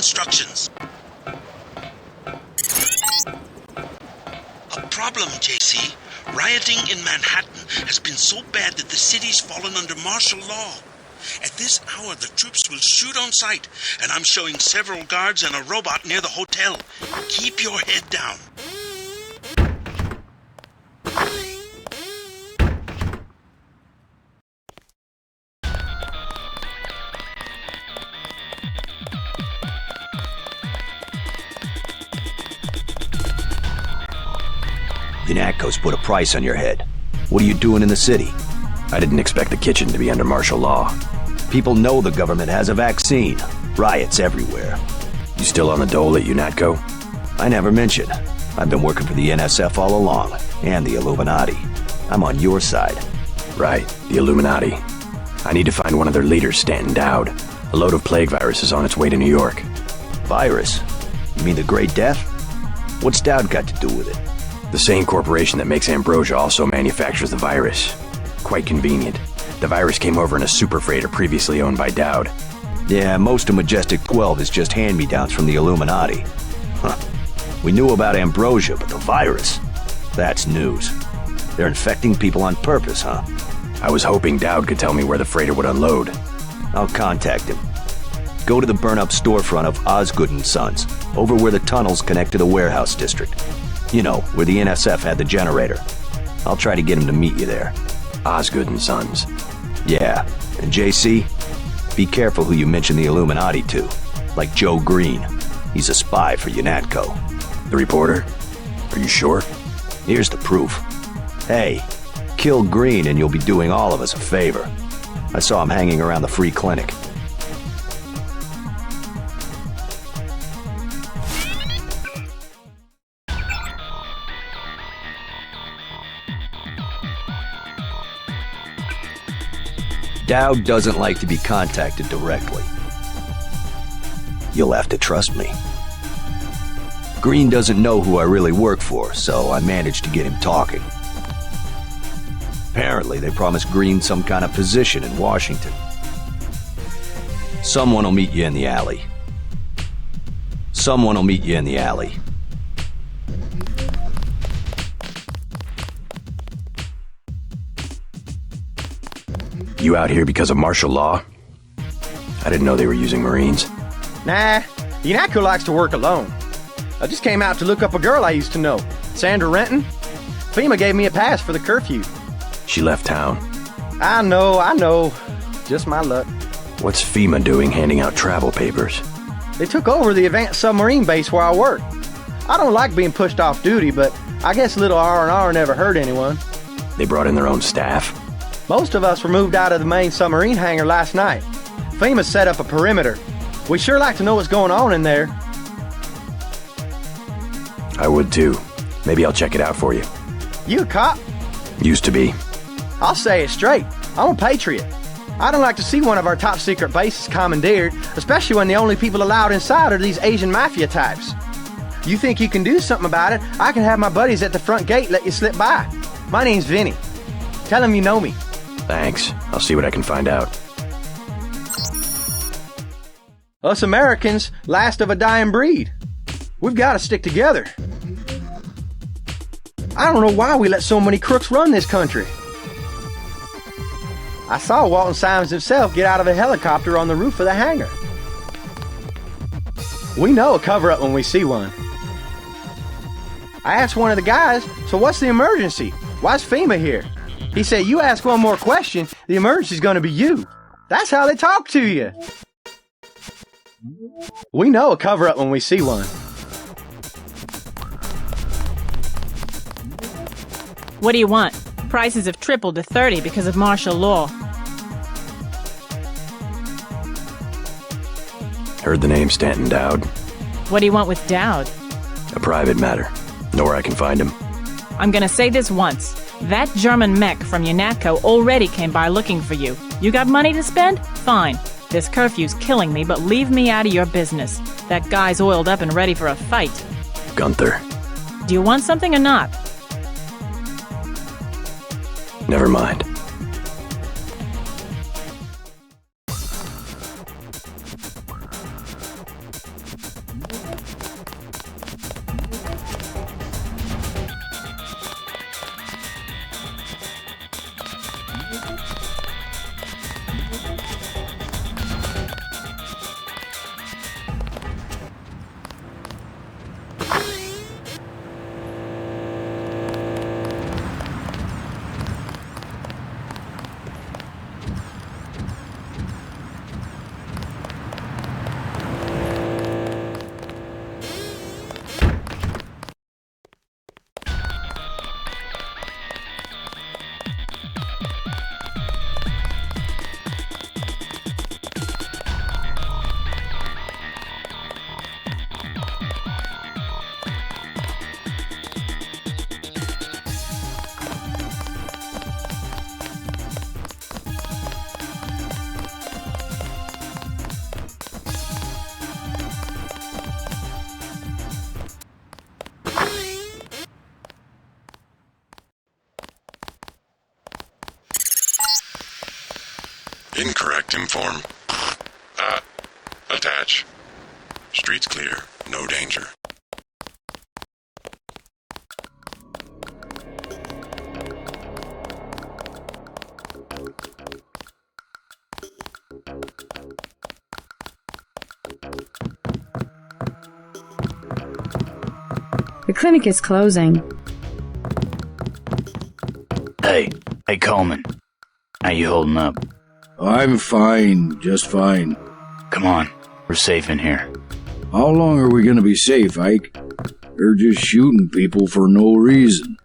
instructions. A problem, JC. Rioting in Manhattan has been so bad that the city's fallen under martial law. At this hour, the troops will shoot on sight, and I'm showing several guards and a robot near the hotel. Keep your head down. UNATCO's put a price on your head. What are you doing in the city? I didn't expect the kitchen to be under martial law. People know the government has a vaccine. Riots everywhere. You still on the dole at UNATCO? I never mentioned. I've been working for the NSF all along, and the Illuminati. I'm on your side. Right, the Illuminati. I need to find one of their leaders, Stanton Dowd. A load of plague virus is on its way to New York. Virus? You mean the Great Death? What's Dowd got to do with it? The same corporation that makes ambrosia also manufactures the virus. Quite convenient. The virus came over in a super freighter previously owned by Dowd. Yeah, most of Majestic 12 is just hand-me-downs from the Illuminati. Huh. We knew about ambrosia, but the virus? That's news. They're infecting people on purpose, huh? I was hoping Dowd could tell me where the freighter would unload. I'll contact him. Go to the burn-up storefront of Osgood & Sons, over where the tunnels connect to the warehouse district. You know, where the NSF had the generator. I'll try to get him to meet you there. Osgood & Sons. Yeah, and JC, be careful who you mention the Illuminati to. Like Joe Green. He's a spy for UNATCO. The reporter? Are you sure? Here's the proof. Hey, kill Green and you'll be doing all of us a favor. I saw him hanging around the free clinic. Dowd doesn't like to be contacted directly. You'll have to trust me. Green doesn't know who I really work for, so I managed to get him talking. Apparently, they promised Green some kind of position in Washington. Someone will meet you in the alley. Someone will meet you in the alley. You out here because of martial law? I didn't know they were using Marines. Nah, UNATCO likes to work alone. I just came out to look up a girl I used to know, Sandra Renton. FEMA gave me a pass for the curfew. She left town. I know. Just my luck. What's FEMA doing handing out travel papers? They took over the advanced submarine base where I work. I don't like being pushed off duty, but I guess a little R&R never hurt anyone. They brought in their own staff? Most of us were moved out of the main submarine hangar last night. FEMA set up a perimeter. We sure like to know what's going on in there. I would too. Maybe I'll check it out for you. You a cop? Used to be. I'll say it straight. I'm a patriot. I don't like to see one of our top secret bases commandeered, especially when the only people allowed inside are these Asian mafia types. You think you can do something about it, I can have my buddies at the front gate let you slip by. My name's Vinny. Tell them you know me. Thanks. I'll see what I can find out. Us Americans, last of a dying breed. We've got to stick together. I don't know why we let so many crooks run this country. I saw Walton Simons himself get out of a helicopter on the roof of the hangar. We know a cover-up when we see one. I asked one of the guys, so what's the emergency? Why's FEMA here? He said, you ask one more question, the emergency's gonna be you. That's how they talk to you. We know a cover-up when we see one. What do you want? Prices have tripled to 30 because of martial law. Heard the name Stanton Dowd. What do you want with Dowd? A private matter. Know where I can find him. I'm gonna say this once. That German mech from UNATCO already came by looking for you. You got money to spend? Fine. This curfew's killing me, but leave me out of your business. That guy's oiled up and ready for a fight. Gunther. Do you want something or not? Never mind. Incorrect inform. Attach. Streets clear. No danger. The clinic is closing. Hey Coleman. How you holding up? I'm fine, just fine. Come on, we're safe in here. How long are we gonna be safe, Ike? They're just shooting people for no reason.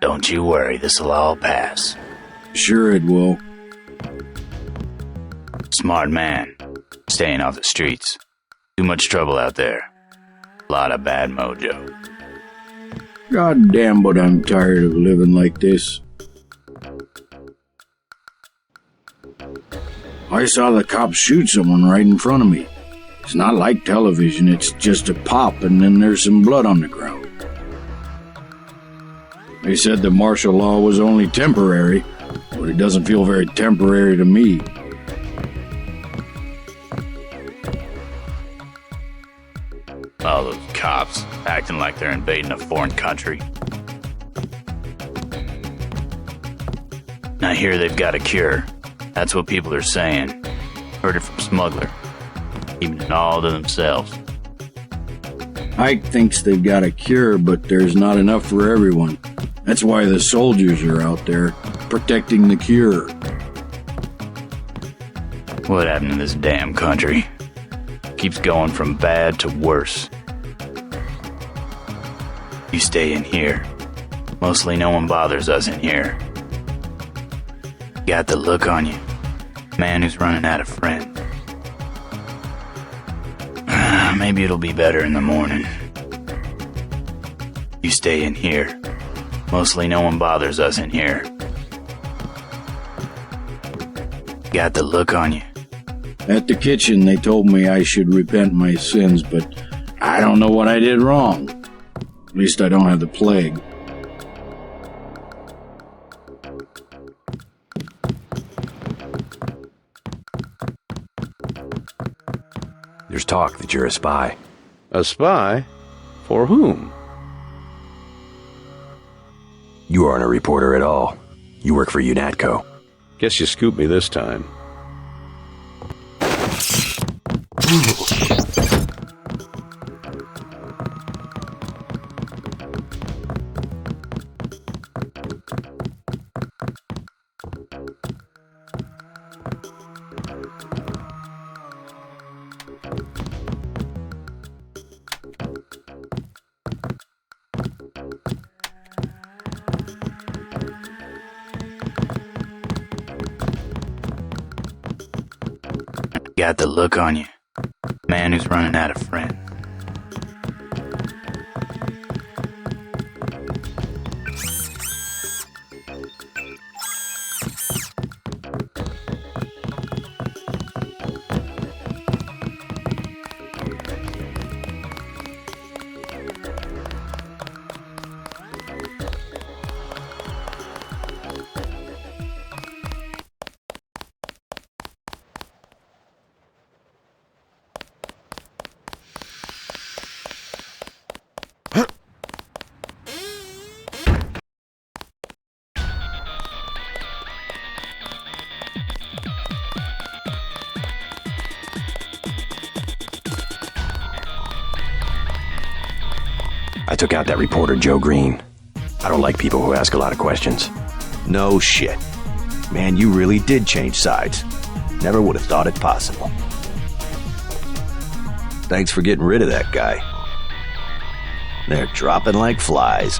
Don't you worry, this'll all pass. Sure it will. Smart man. Staying off the streets. Too much trouble out there. Lot of bad mojo. God damn, but I'm tired of living like this. I saw the cops shoot someone right in front of me. It's not like television, it's just a pop and then there's some blood on the ground. They said the martial law was only temporary, but it doesn't feel very temporary to me. All those cops acting like they're invading a foreign country. I hear they've got a cure. That's what people are saying. Heard it from Smuggler. Keeping it all to themselves. Ike thinks they've got a cure, but there's not enough for everyone. That's why the soldiers are out there, protecting the cure. What happened to this damn country? Keeps going from bad to worse. You stay in here. Mostly no one bothers us in here. Got the look on you. Man who's running out of friends. Maybe it'll be better in the morning. You stay in here. Mostly no one bothers us in here. Got the look on you. At the kitchen, they told me I should repent my sins, but I don't know what I did wrong. At least I don't have the plague. There's talk that you're a spy. A spy? For whom? You aren't a reporter at all. You work for UNATCO. Guess you scooped me this time. Got the look on you. Man who's running out of friends. I took out that reporter, Joe Green. I don't like people who ask a lot of questions. No shit. Man, you really did change sides. Never would have thought it possible. Thanks for getting rid of that guy. They're dropping like flies.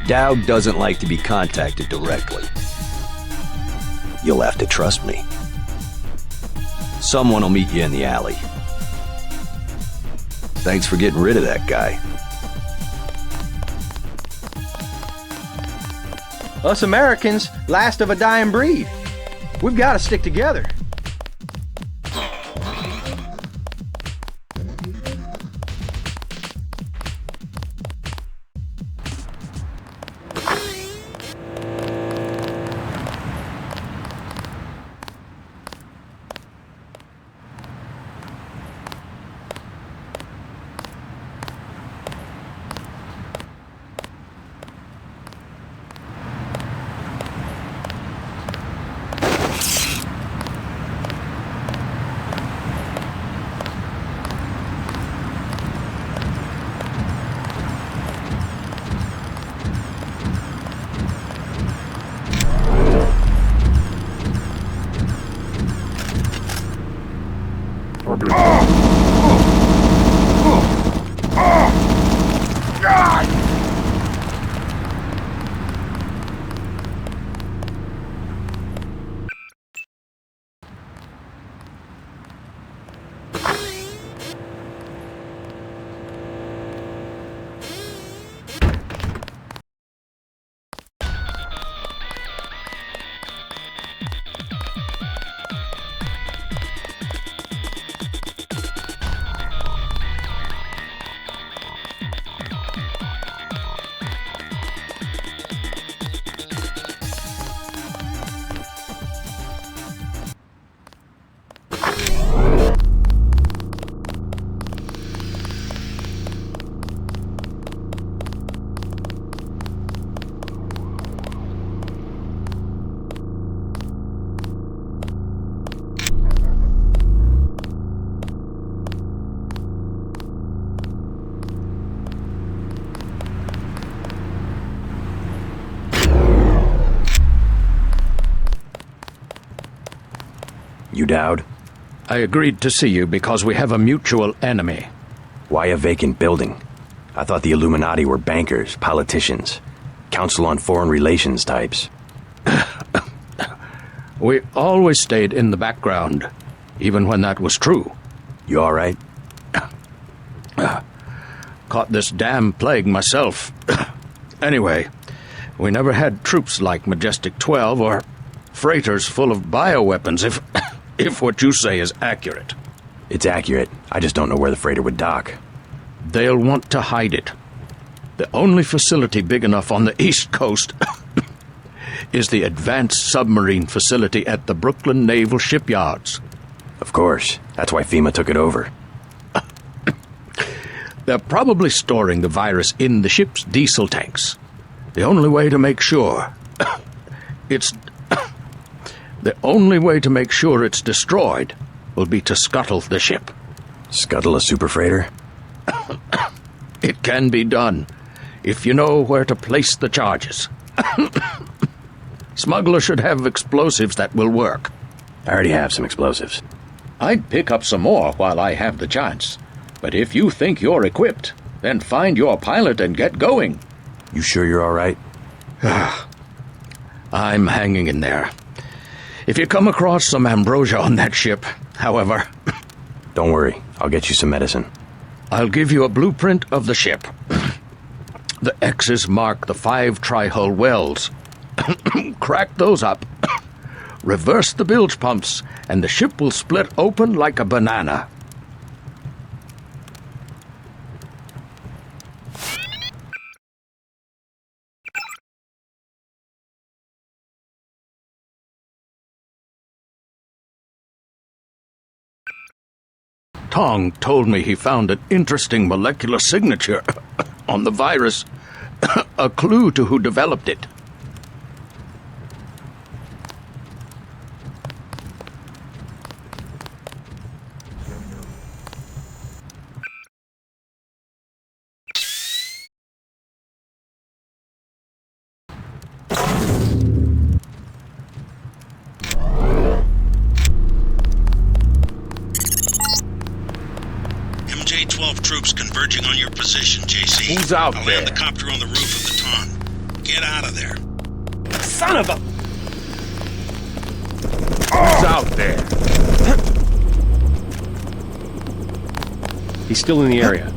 Dowd doesn't like to be contacted directly. You'll have to trust me. Someone will meet you in the alley. Thanks for getting rid of that guy. Us Americans, last of a dying breed. We've got to stick together. You Dowd? I agreed to see you because we have a mutual enemy. Why a vacant building? I thought the Illuminati were bankers, politicians, Council on Foreign Relations types. We always stayed in the background, even when that was true. You all right? Caught this damn plague myself. Anyway, we never had troops like Majestic 12 or freighters full of bioweapons, if what you say is accurate. It's accurate. I just don't know where the freighter would dock. They'll want to hide it. The only facility big enough on the East Coast is the Advanced Submarine Facility at the Brooklyn Naval Shipyards. Of course. That's why FEMA took it over. They're probably storing the virus in the ship's diesel tanks. The only way to make sure it's destroyed will be to scuttle the ship. Scuttle a super freighter? It can be done, if you know where to place the charges. Smuggler should have explosives that will work. I already have some explosives. I'd pick up some more while I have the chance. But if you think you're equipped, then find your pilot and get going. You sure you're all right? I'm hanging in there. If you come across some ambrosia on that ship, however... Don't worry, I'll get you some medicine. I'll give you a blueprint of the ship. The X's mark the 5 tri-hull wells. Crack those up. Reverse the bilge pumps, and the ship will split open like a banana. Tong told me he found an interesting molecular signature on the virus, a clue to who developed it. MJ-12 troops converging on your position, JC. Who's out I'll there? land the copter on the roof of the Ton. Get out of there. Son of a... Who's out there? He's still in the area.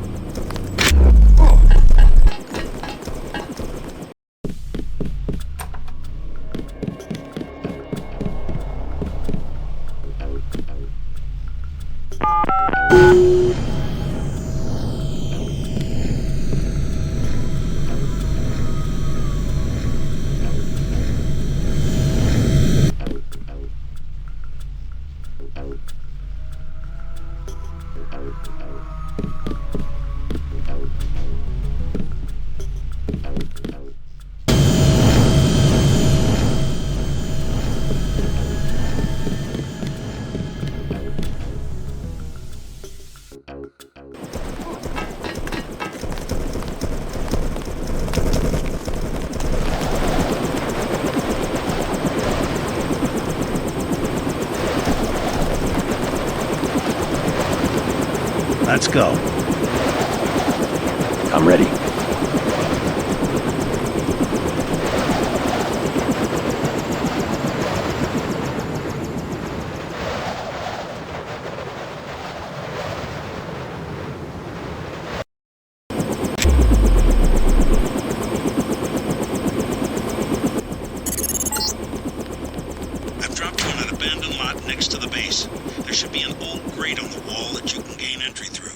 Let's go. I'm ready. I've dropped you on an abandoned lot next to the base. There should be an old grate on the wall that you can gain entry through.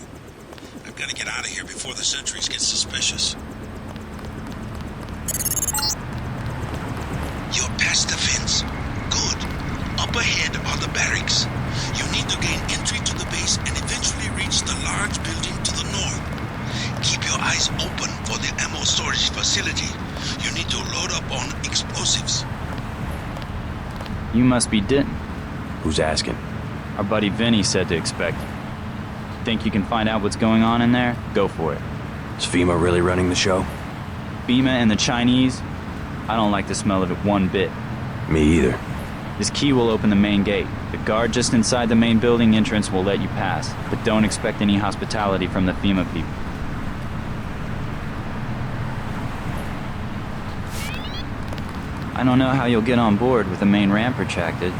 I've got to get out of here before the sentries get suspicious. You're past the fence. Good. Up ahead are the barracks. You need to gain entry to the base and eventually reach the large building to the north. Keep your eyes open for the ammo storage facility. You need to load up on explosives. You must be Denton. Who's asking? Our buddy Vinny said to expect you. Think you can find out what's going on in there? Go for it. Is FEMA really running the show? FEMA and the Chinese? I don't like the smell of it one bit. Me either. This key will open the main gate. The guard just inside the main building entrance will let you pass, but don't expect any hospitality from the FEMA people. I don't know how you'll get on board with the main ramp retracted,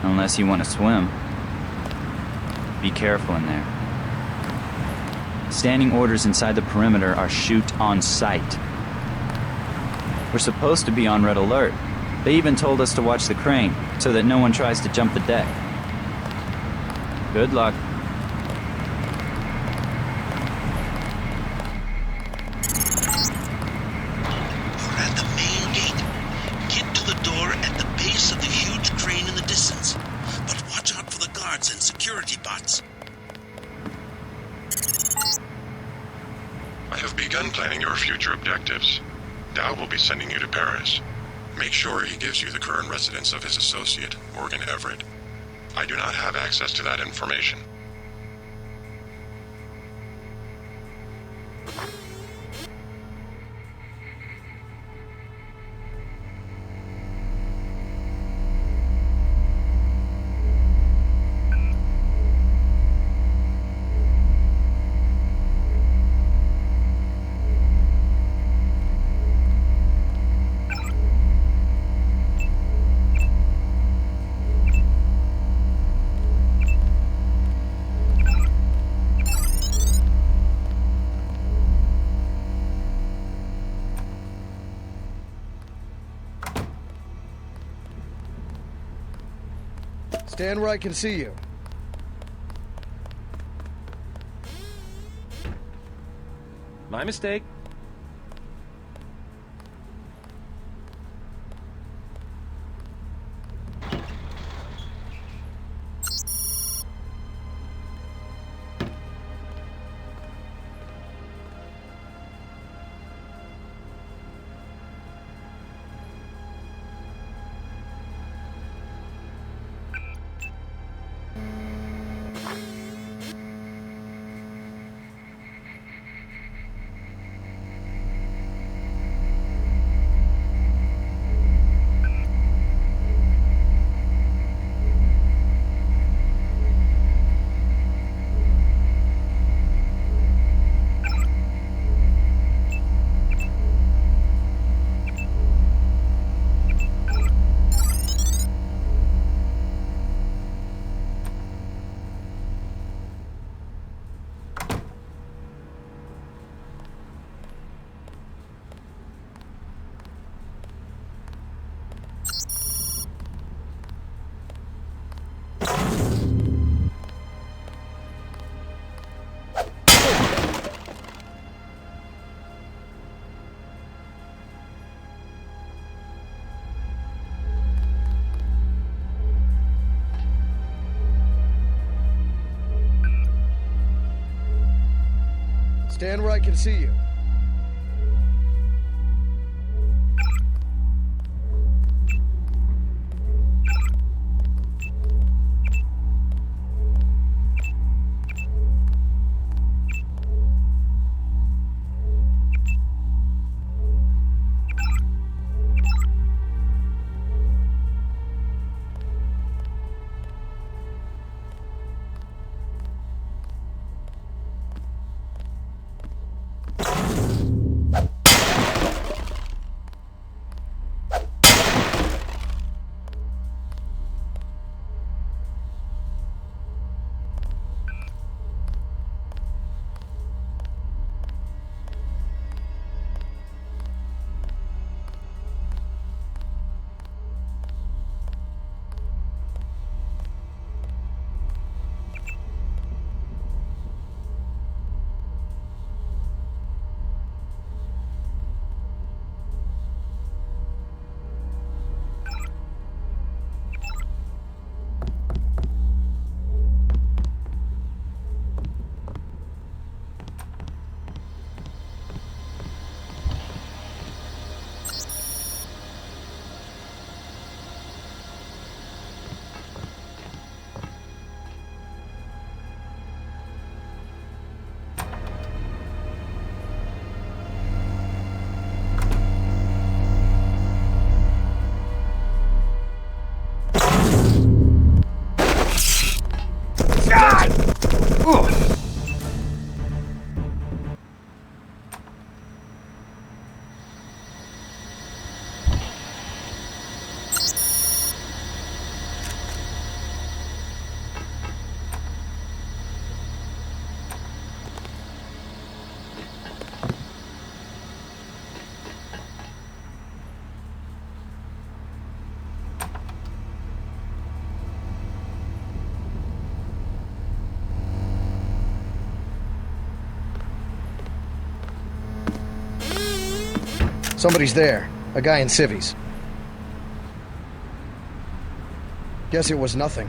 unless you want to swim. Be careful in there. Standing orders inside the perimeter are shoot on sight. We're supposed to be on red alert. They even told us to watch the crane, so that no one tries to jump the deck. Good luck. You're at the main gate. Get to the door at the base of the huge crane in the distance. But watch out for the guards and security bots. I have begun planning your future objectives. Dow will be sending you to Paris. Make sure he gives you the current residence of his associate, Morgan Everett. I do not have access to that information. Stand where I can see you. My mistake. Stand where I can see you. Somebody's there. A guy in civvies. Guess it was nothing.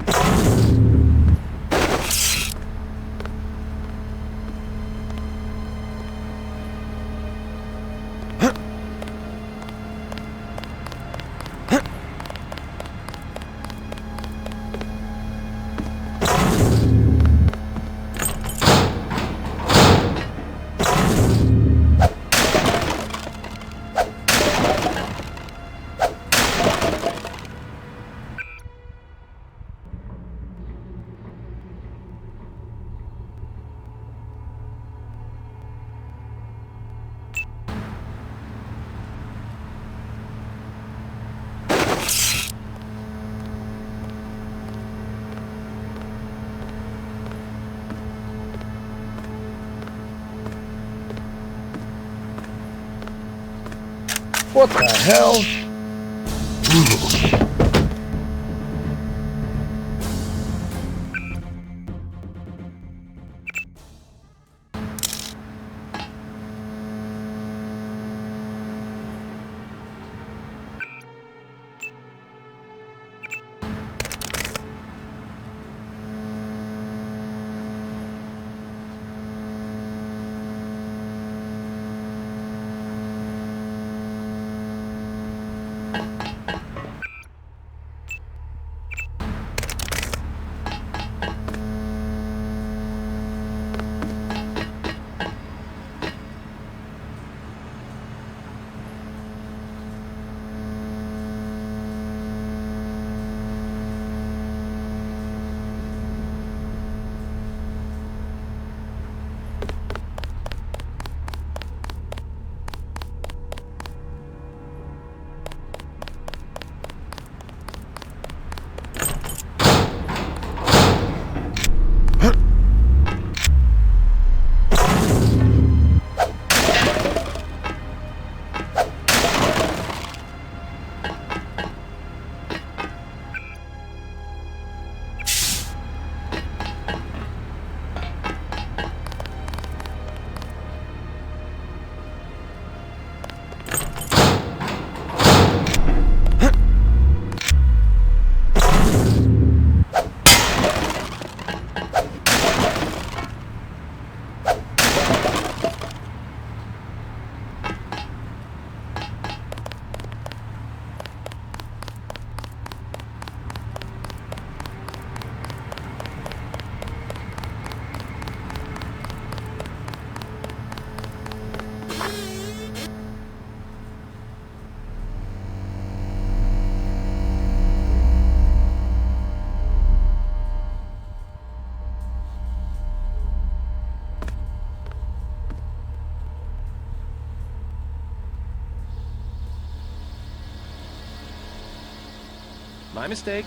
What the hell? My mistake.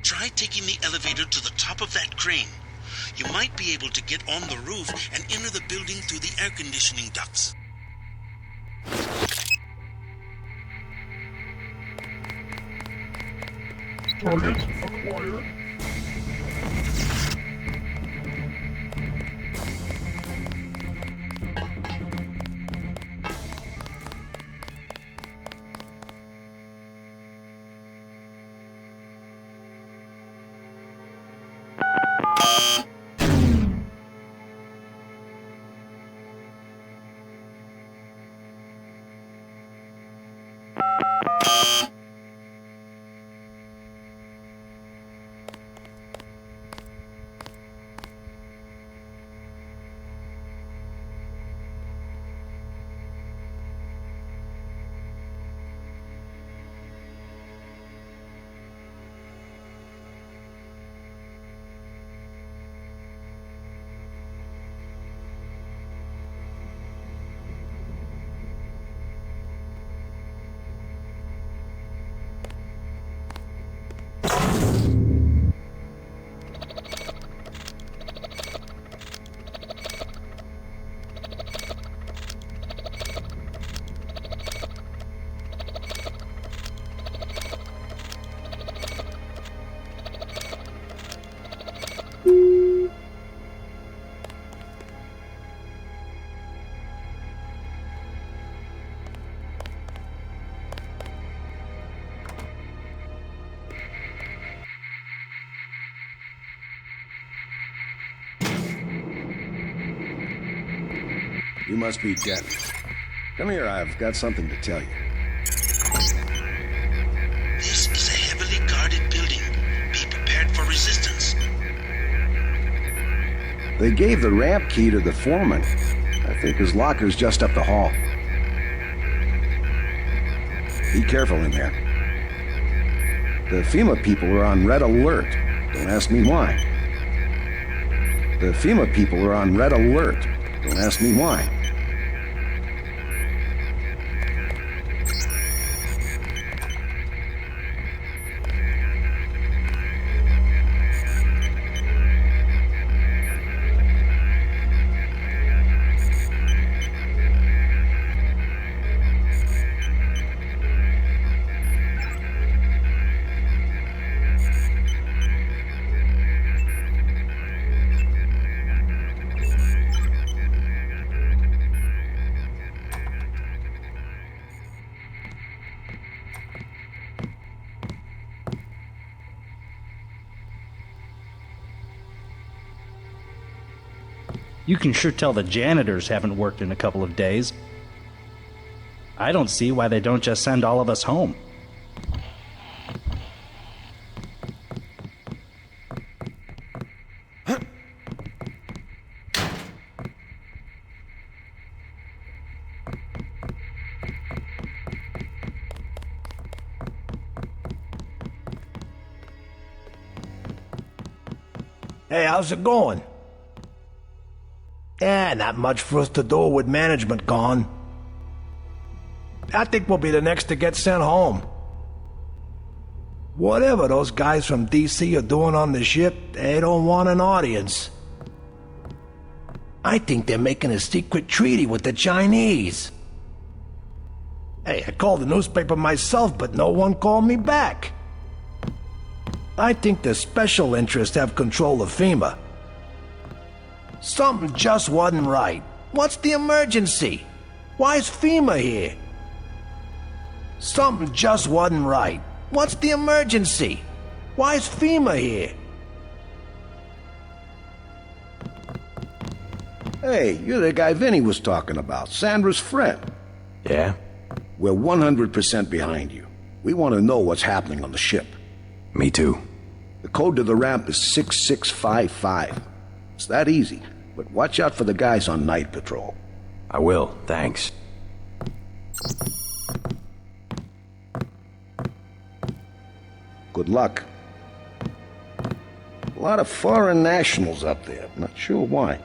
Try taking the elevator to the top of that crane. You might be able to get on the roof and enter the building through the air conditioning ducts. Target acquired. You must be Denton. Come here, I've got something to tell you. This is a heavily guarded building. Be prepared for resistance. They gave the ramp key to the foreman. I think his locker's just up the hall. Be careful in there. The FEMA people are on red alert. Don't ask me why. The FEMA people are on red alert. Don't ask me why. You can sure tell the janitors haven't worked in a couple of days. I don't see why they don't just send all of us home. Hey, how's it going? Not much for us to do with management gone. I think we'll be the next to get sent home. Whatever those guys from DC are doing on the ship, they don't want an audience. I think they're making a secret treaty with the Chinese. Hey, I called the newspaper myself, but no one called me back. I think the special interests have control of FEMA. Something just wasn't right. What's the emergency? Why is FEMA here? Something just wasn't right. What's the emergency? Why is FEMA here? Hey, you're the guy Vinny was talking about, Sandra's friend. Yeah? We're 100% behind you. We want to know what's happening on the ship. Me too. The code to the ramp is 6655. It's that easy, but watch out for the guys on night patrol. I will, thanks. Good luck. A lot of foreign nationals up there, not sure why.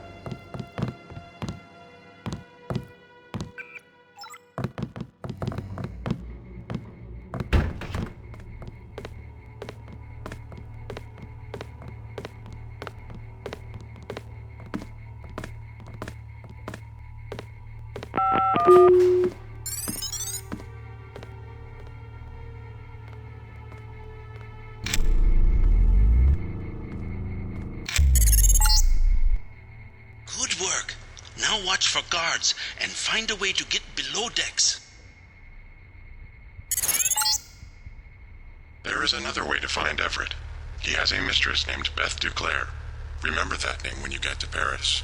Good work. Now watch for guards and find a way to get below decks. There is another way to find Everett. He has a mistress named Beth Duclair. Remember that name when you get to Paris.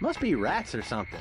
Must be rats or something.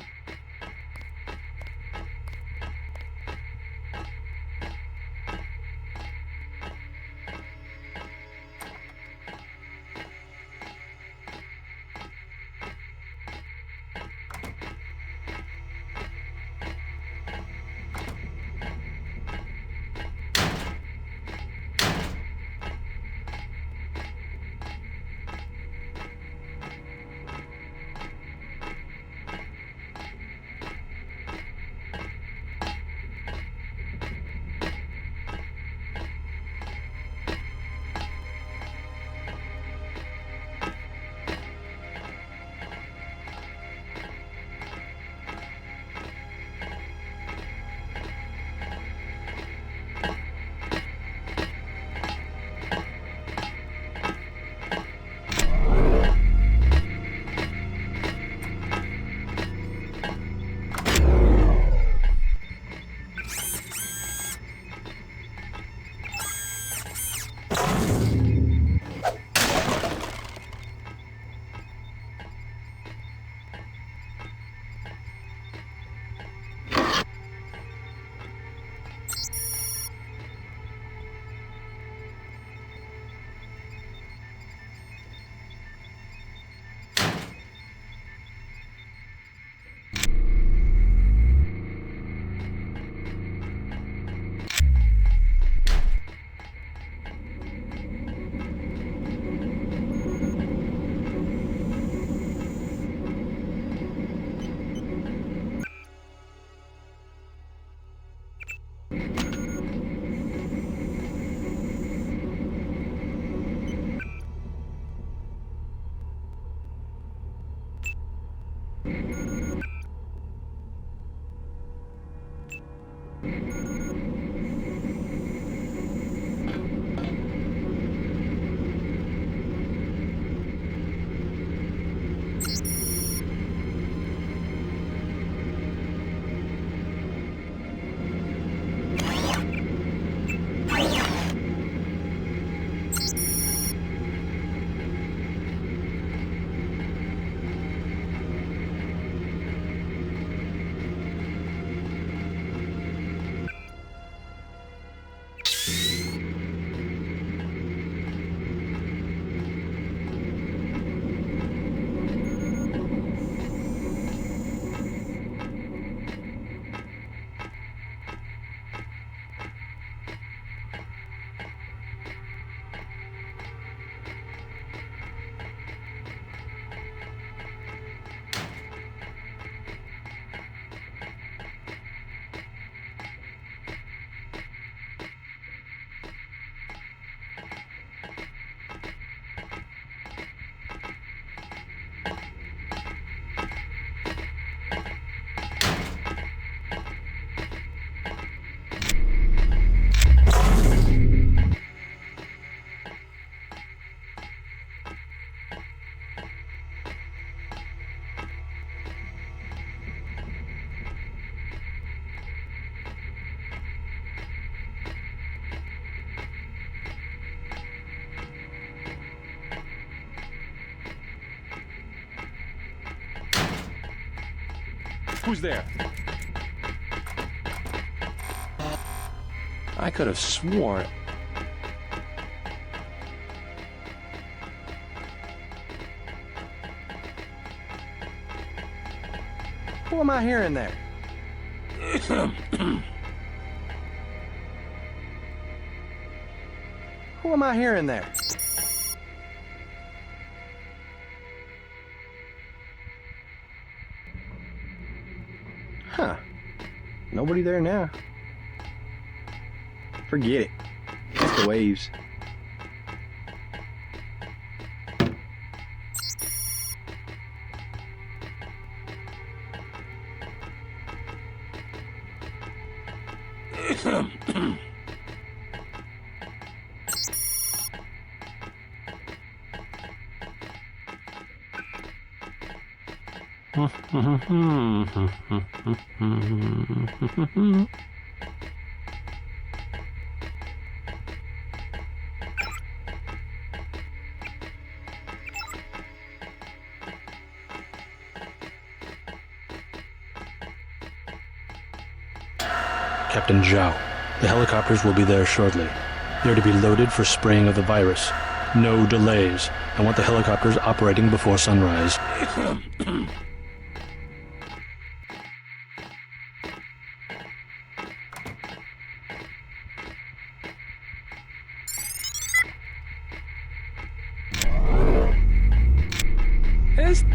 Who's there? I could have sworn. Who am I hearing there? Who am I hearing there? Huh. Nobody there now. Forget it. Just the waves. Captain Zhao. The helicopters will be there shortly. They're to be loaded for spraying of the virus. No delays. I want the helicopters operating before sunrise.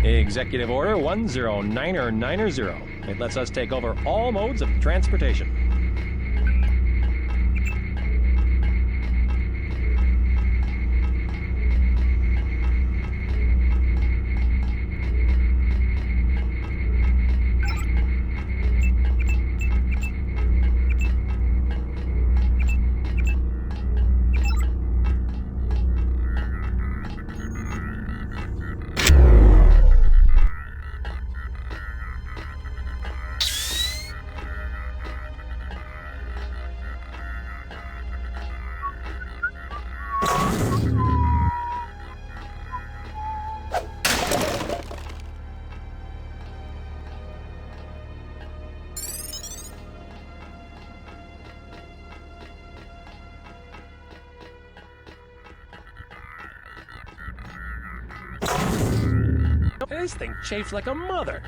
Executive Order 109090. It lets us take over all modes of transportation. This thing chafes like a mother.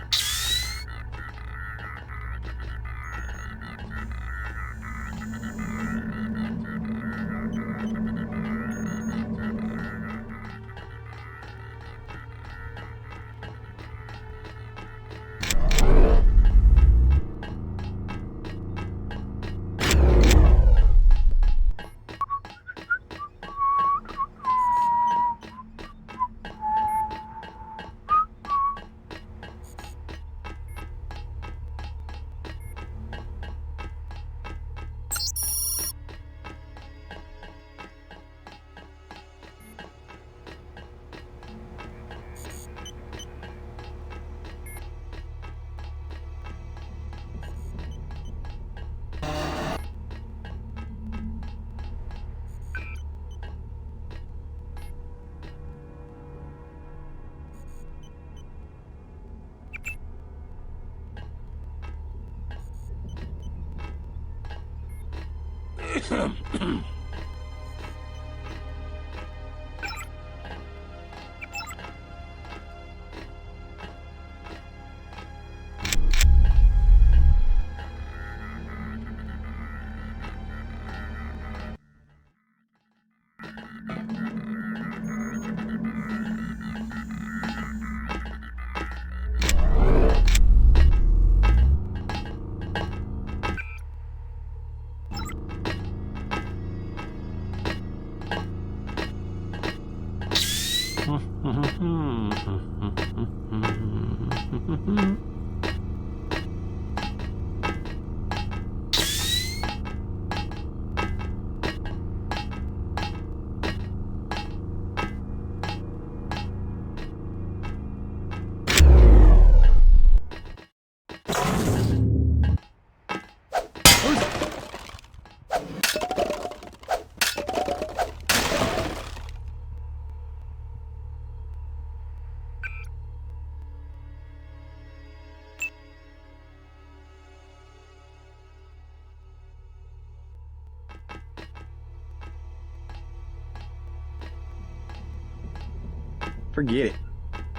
Forget it.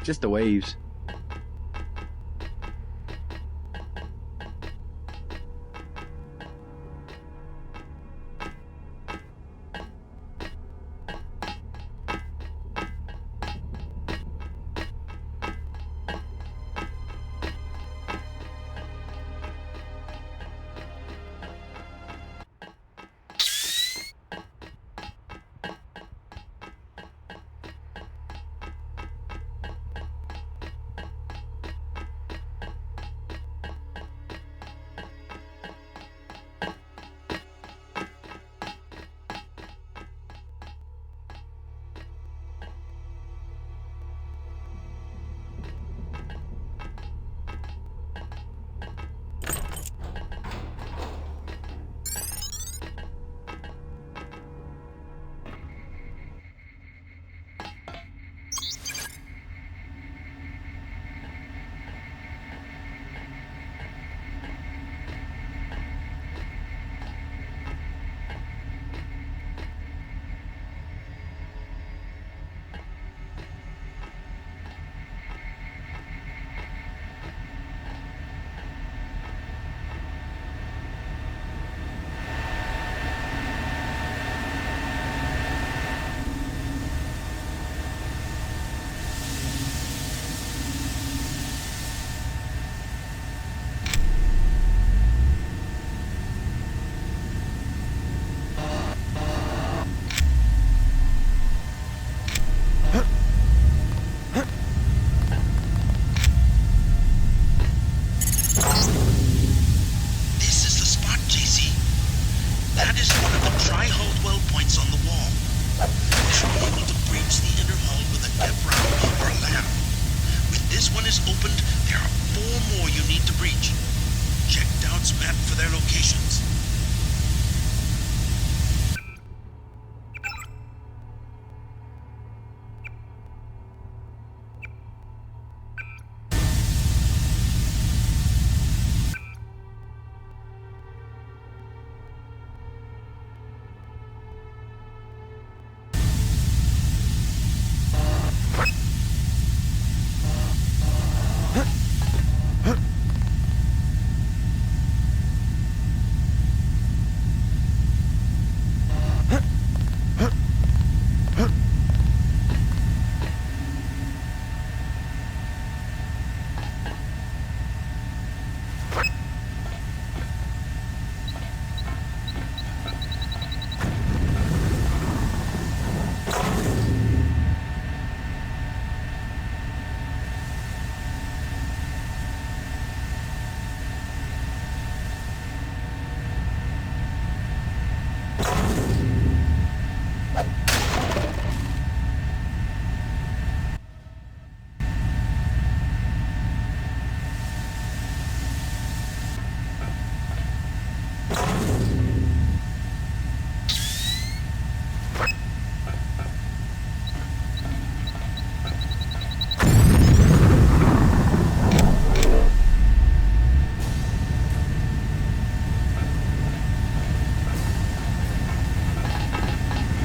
Just the waves. is opened, there are 4 more you need to breach. Check Doubt's map for their locations.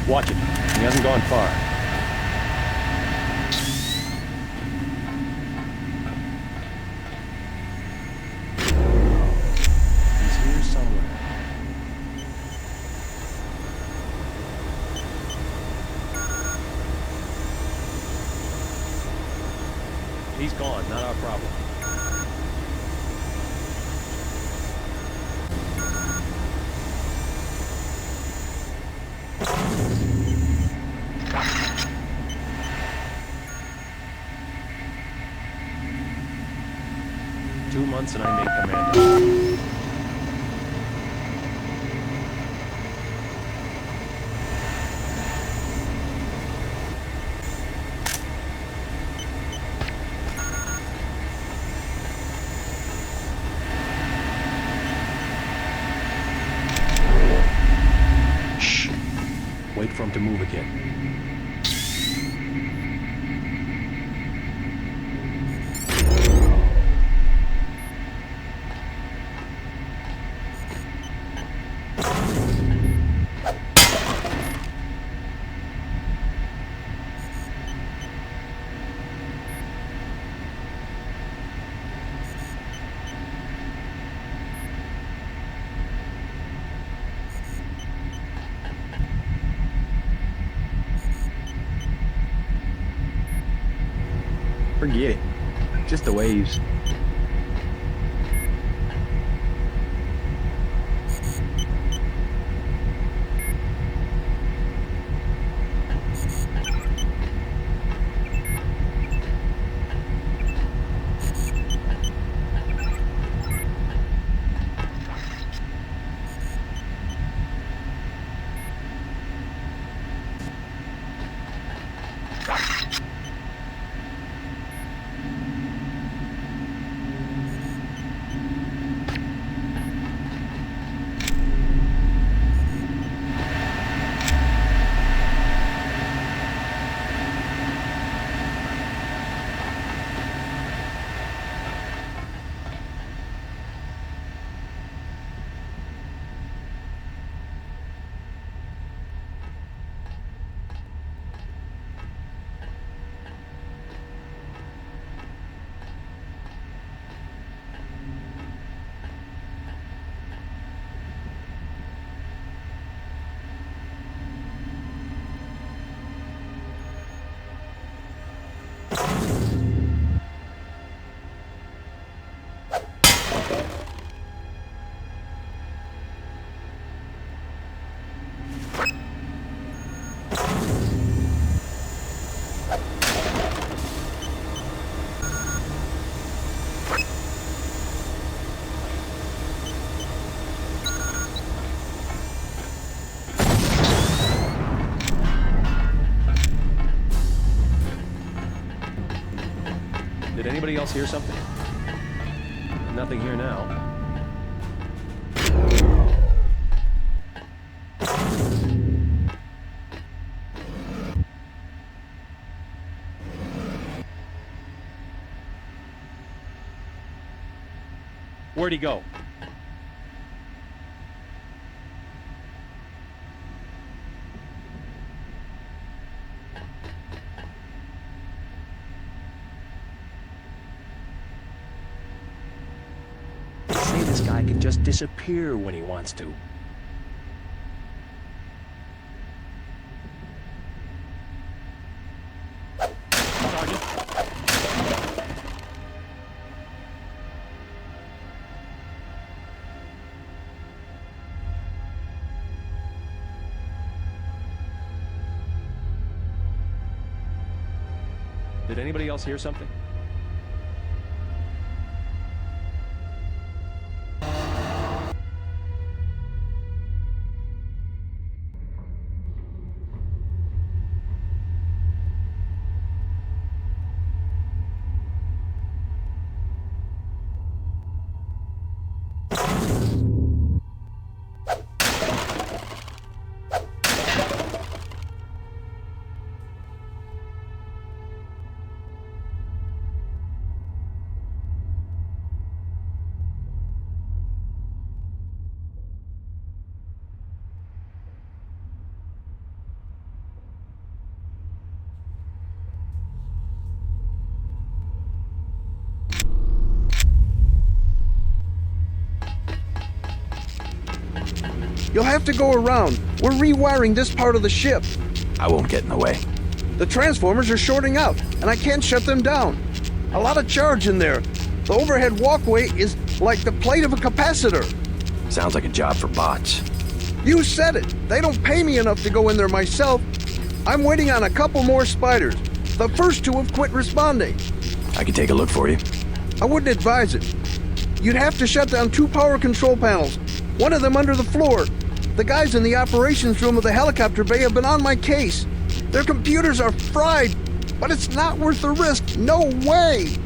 Watch it. He hasn't gone far. He's here somewhere. He's gone, not our problem. And I make commando. Shh. Wait for him to move again. Forget it. Just the waves. anybody else hear something? Nothing here now. Where'd he go? Say this guy can just disappear when he wants to. Did anybody else hear something? You'll have to go around. We're rewiring this part of the ship. I won't get in the way. The transformers are shorting out, and I can't shut them down. A lot of charge in there. The overhead walkway is like the plate of a capacitor. Sounds like a job for bots. You said it. They don't pay me enough to go in there myself. I'm waiting on a couple more spiders. The first two have quit responding. I can take a look for you. I wouldn't advise it. You'd have to shut down 2 power control panels, one of them under the floor. The guys in the operations room of the helicopter bay have been on my case. Their computers are fried, but it's not worth the risk. No way!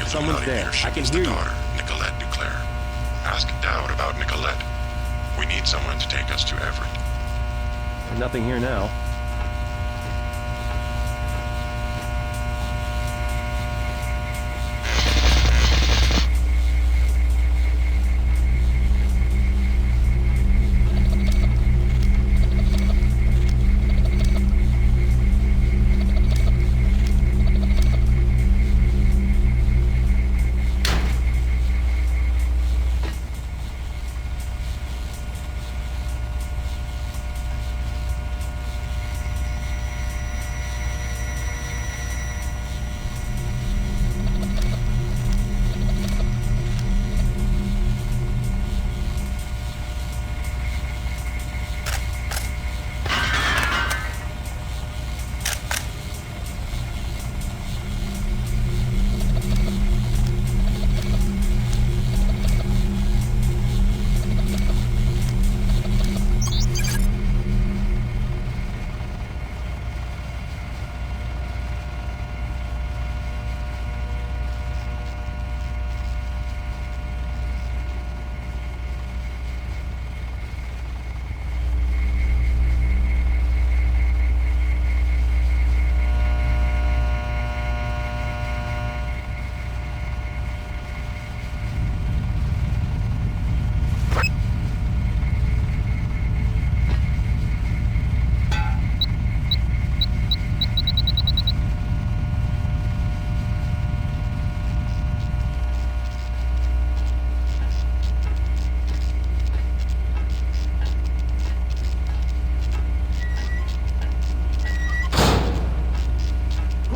Someone's there. I can hear you. Daughter, Nicolette Duclair. Ask Dowd about Nicolette. We need someone to take us to Everett. Nothing here now.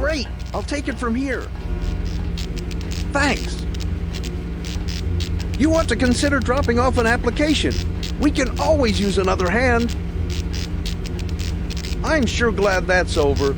Great! I'll take it from here. Thanks. You ought to consider dropping off an application. We can always use another hand. I'm sure glad that's over.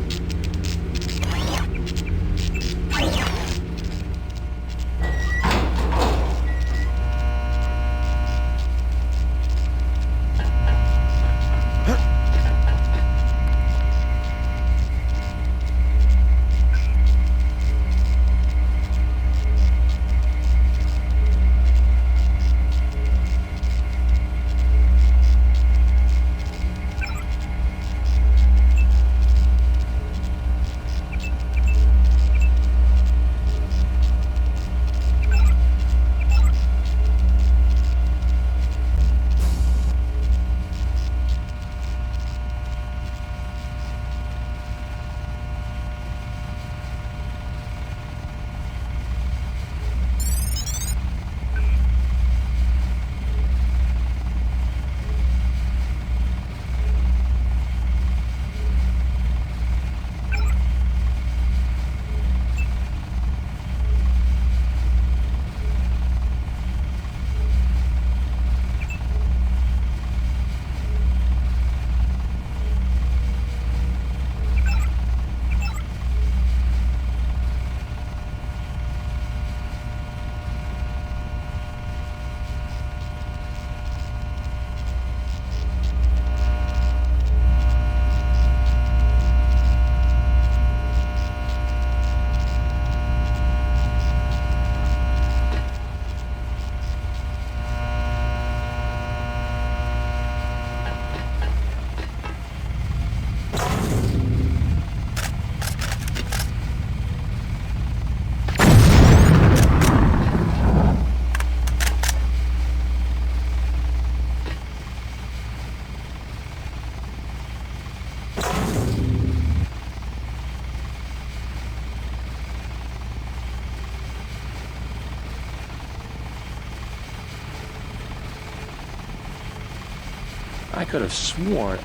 I could have sworn.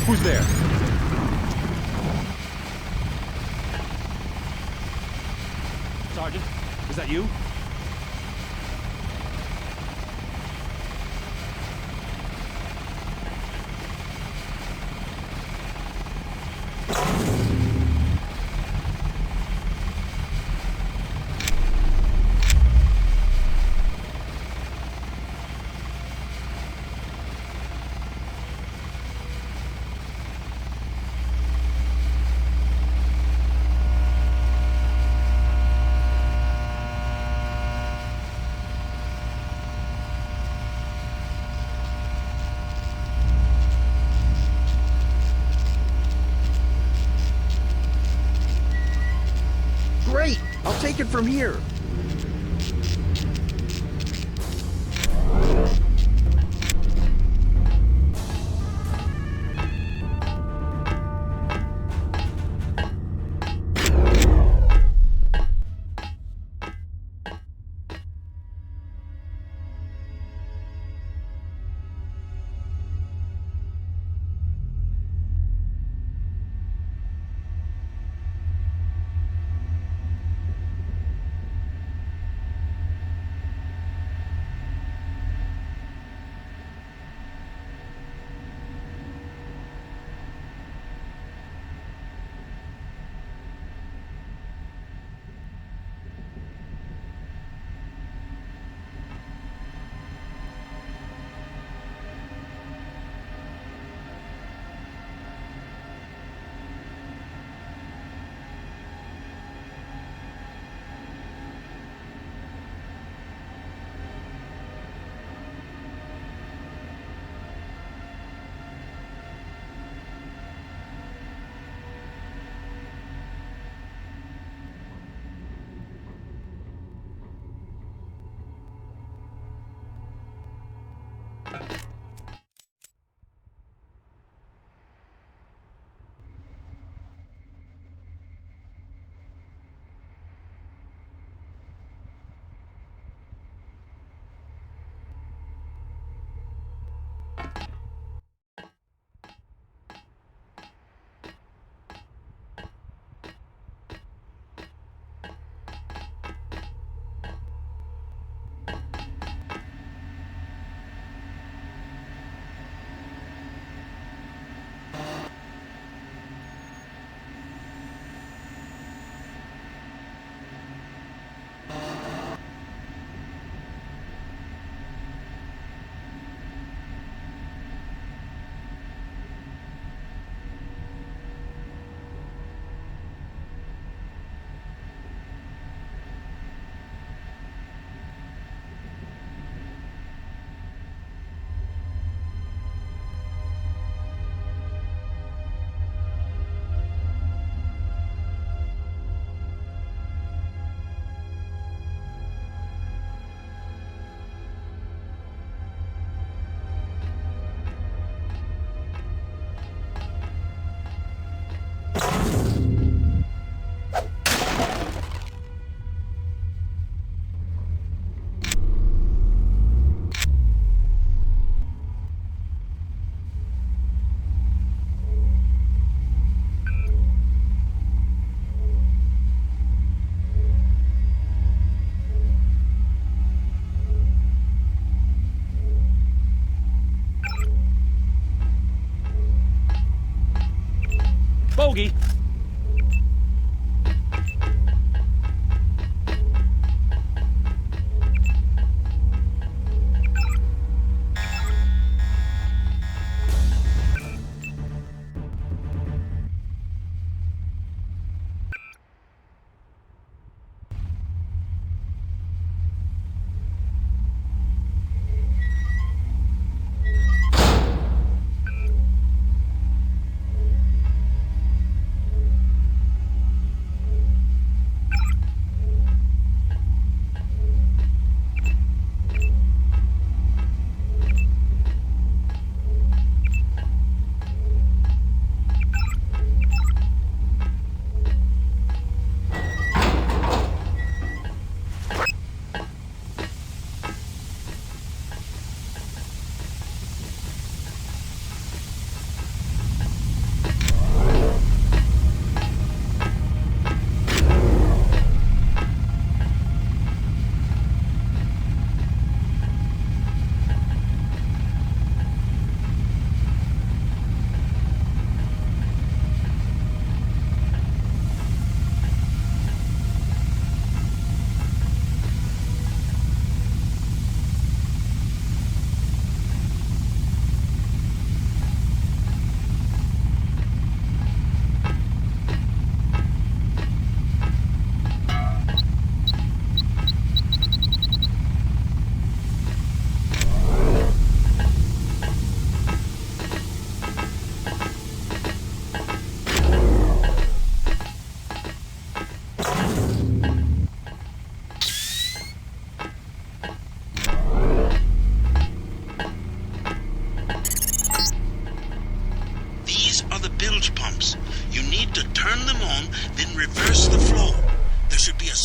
Who's there? Sergeant, is that you? Great! I'll take it from here. Bogey!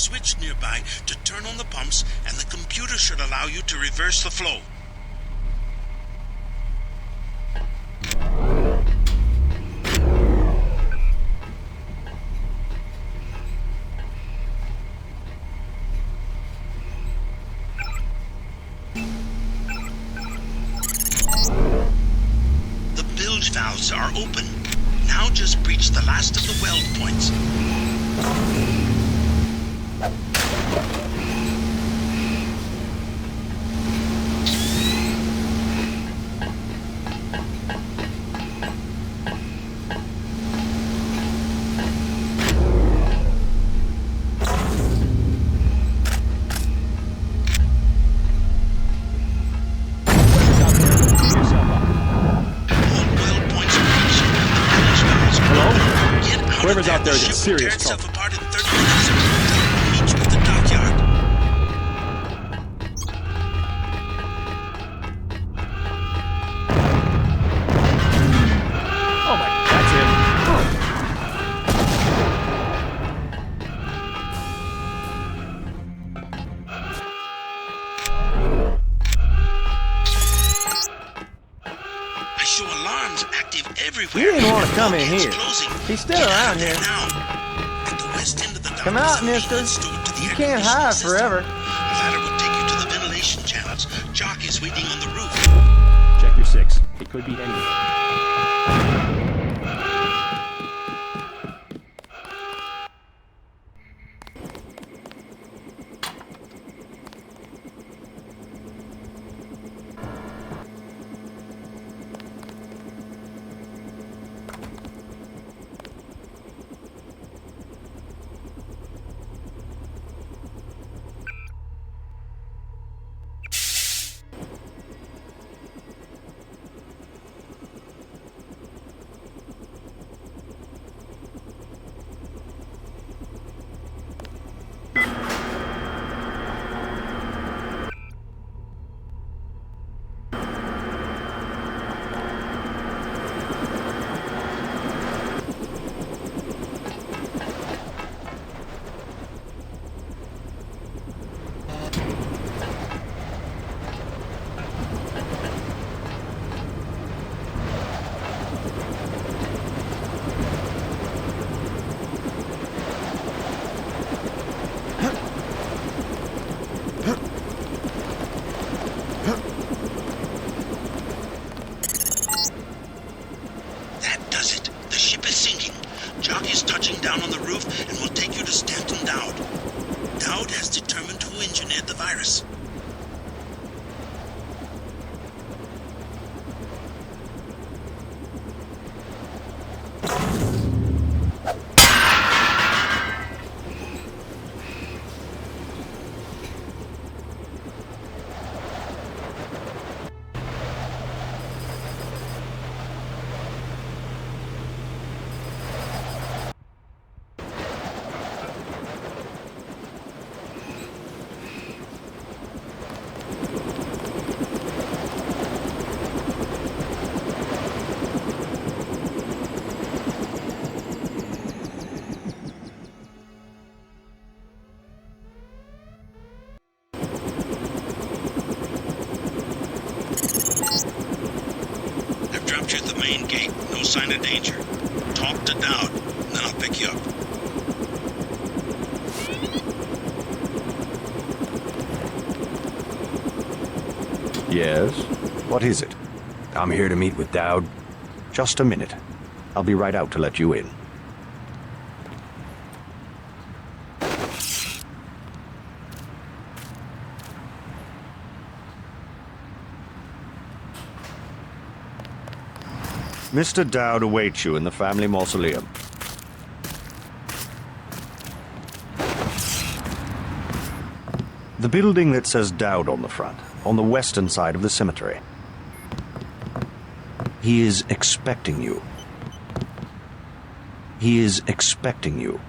switch nearby to turn on the pumps, and the computer should allow you to reverse the flow. The bilge valves are open. Now just breach the last of the weld points. Whoever's out there is in serious trouble. Apart in 30 minutes. I'll meet you at the dockyard. Oh my, that's him. I show alarms active everywhere. You didn't want to come in Bulkheads here. closing. He's still Get out around of there here. now. At the west end of the dock Come is out, a mister. maintenance door to the You air can't conditioning hide system. forever. A ladder will take you to the ventilation channels. Jock is waiting on the roof. Check your 6. It could be anyone. That does it. The ship is sinking. Jock is touching down on the roof and will take you to Stanton Dowd. Dowd has determined who engineered the virus. I've dropped you at the main gate. No sign of danger. Talk to Dowd, then I'll pick you up. Yes? What is it? I'm here to meet with Dowd. Just a minute. I'll be right out to let you in. Mr. Dowd awaits you in the family mausoleum. The building that says Dowd on the front, on the western side of the cemetery. He is expecting you. He is expecting you.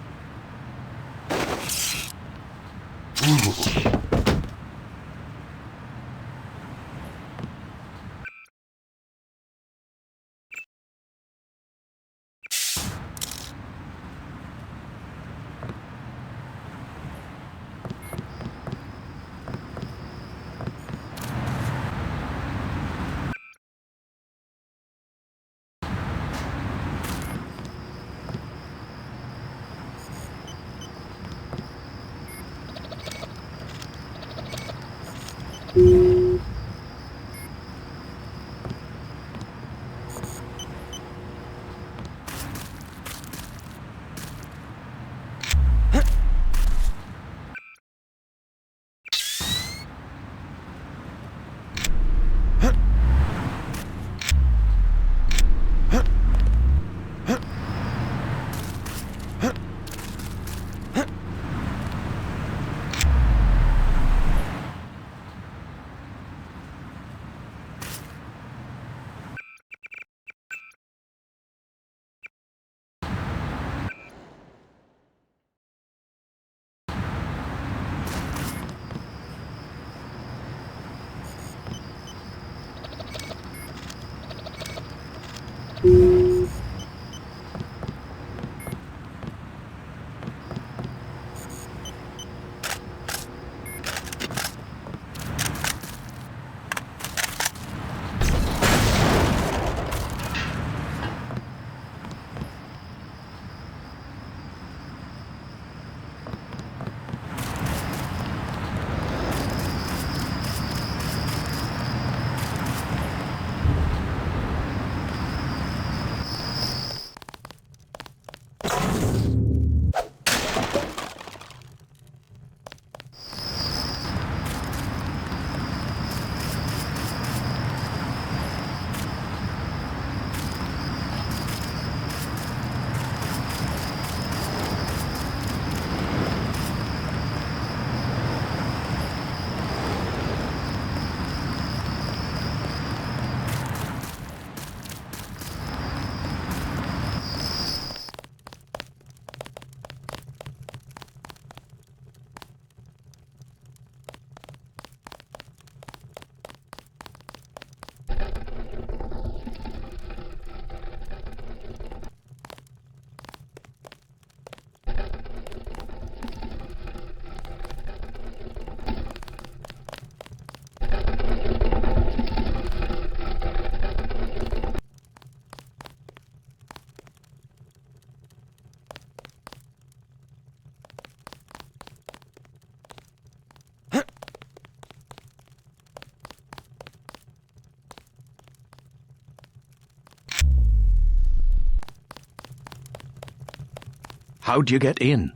How'd you get in?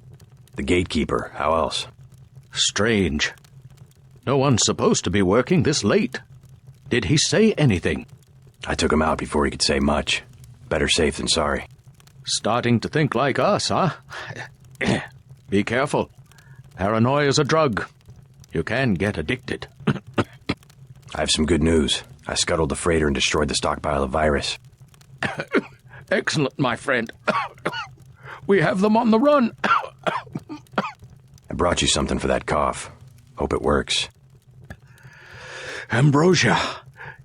The gatekeeper. How else? Strange. No one's supposed to be working this late. Did he say anything? I took him out before he could say much. Better safe than sorry. Starting to think like us, huh? Be careful. Paranoia's a drug. You can get addicted. I have some good news. I scuttled the freighter and destroyed the stockpile of virus. Excellent, my friend. We have them on the run. I brought you something for that cough. Hope it works. Ambrosia,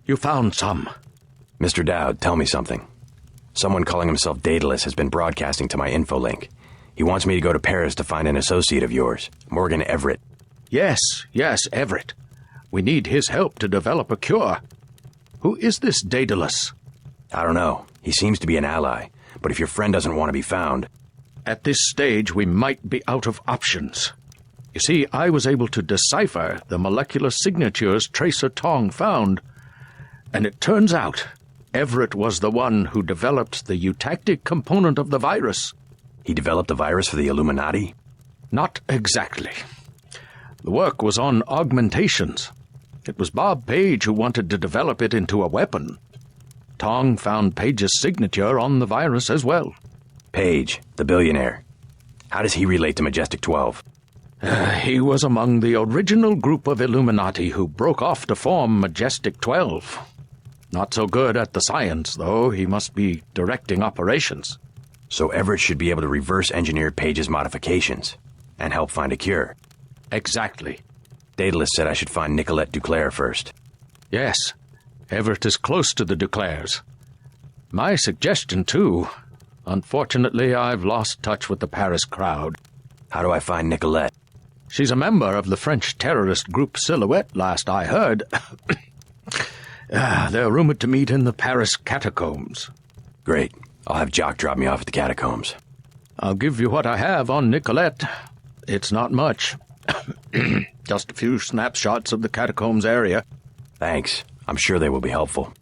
you found some. Mr. Dowd, tell me something. Someone calling himself Daedalus has been broadcasting to my infolink. He wants me to go to Paris to find an associate of yours, Morgan Everett. Yes, Everett. We need his help to develop a cure. Who is this Daedalus? I don't know. He seems to be an ally, but if your friend doesn't want to be found... At this stage, we might be out of options. You see, I was able to decipher the molecular signatures Tracer Tong found, and it turns out Everett was the one who developed the eutactic component of the virus. He developed the virus for the Illuminati? Not exactly. The work was on augmentations. It was Bob Page who wanted to develop it into a weapon. Tong found Page's signature on the virus as well. Page, the billionaire. How does he relate to Majestic 12? He was among the original group of Illuminati who broke off to form Majestic 12. Not so good at the science, though. He must be directing operations. So Everett should be able to reverse engineer Page's modifications and help find a cure. Exactly. Daedalus said I should find Nicolette Duclair first. Yes. Everett is close to the Duclairs. My suggestion, too. Unfortunately, I've lost touch with the Paris crowd. How do I find Nicolette? She's a member of the French terrorist group Silhouette, last I heard. They're rumored to meet in the Paris catacombs. Great. I'll have Jock drop me off at the catacombs. I'll give you what I have on Nicolette. It's not much. Just a few snapshots of the catacombs area. Thanks. I'm sure they will be helpful.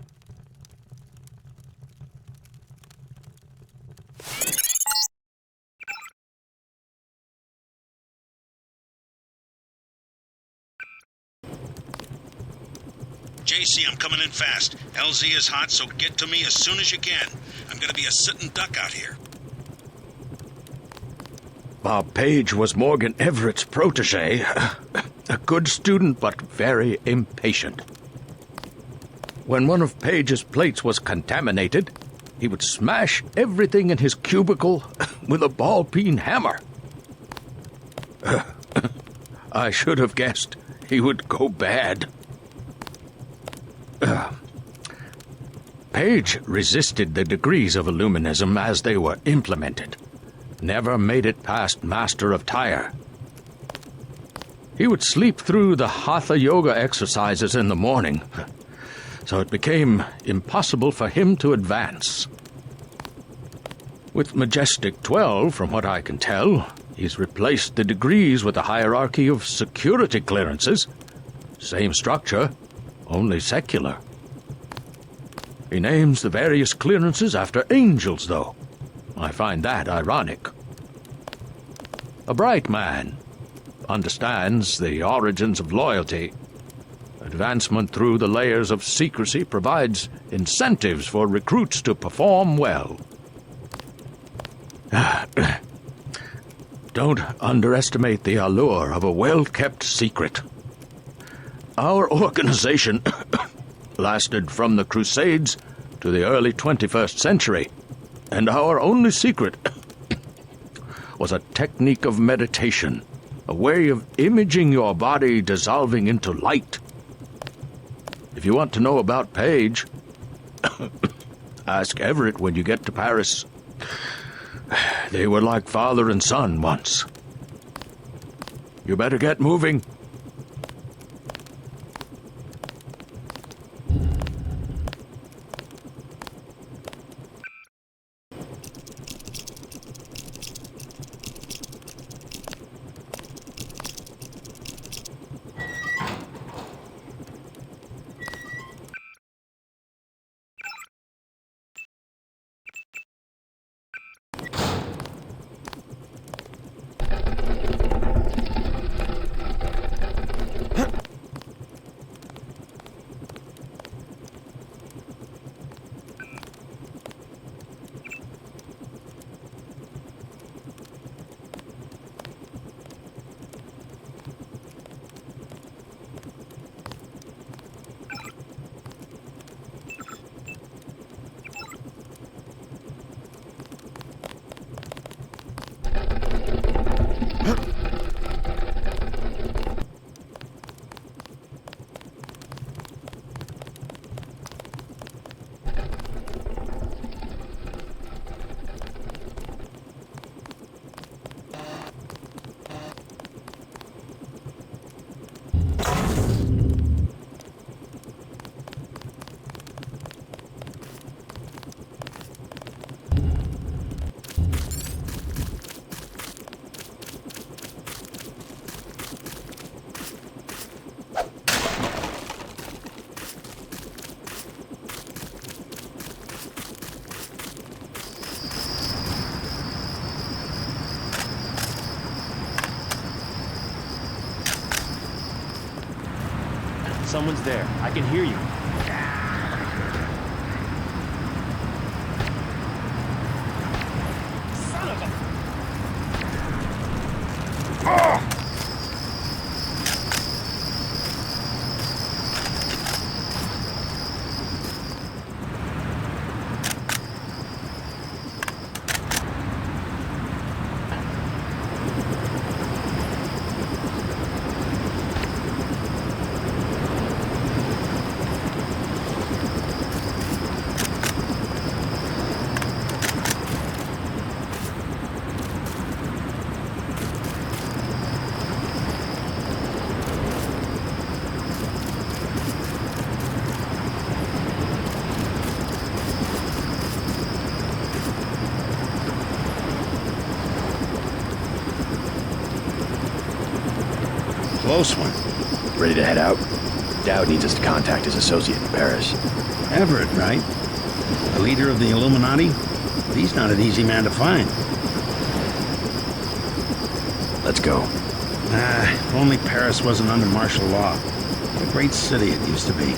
JC, I'm coming in fast. LZ is hot, so get to me as soon as you can. I'm gonna be a sitting duck out here. Bob Page was Morgan Everett's protege. A good student, but very impatient. When one of Page's plates was contaminated, he would smash everything in his cubicle with a ball-peen hammer. I should have guessed he would go bad. Page resisted the degrees of Illuminism as they were implemented. Never made it past Master of Tyre. He would sleep through the Hatha Yoga exercises in the morning, so it became impossible for him to advance. With Majestic 12, from what I can tell, he's replaced the degrees with a hierarchy of security clearances. Same structure, only secular. He names the various clearances after angels, though. I find that ironic. A bright man. Understands the origins of loyalty. Advancement through the layers of secrecy provides incentives for recruits to perform well. Don't underestimate the allure of a well-kept secret. Our organization lasted from the Crusades to the early 21st century, and our only secret was a technique of meditation, a way of imaging your body dissolving into light. If you want to know about Page, ask Everett when you get to Paris. They were like father and son once. You better get moving. Someone's there. I can hear you. Son of a... Close one. Ready to head out? Dowd needs us to contact his associate in Paris. Everett, right? The leader of the Illuminati? He's not an easy man to find. Let's go. If only Paris wasn't under martial law. What a great city it used to be.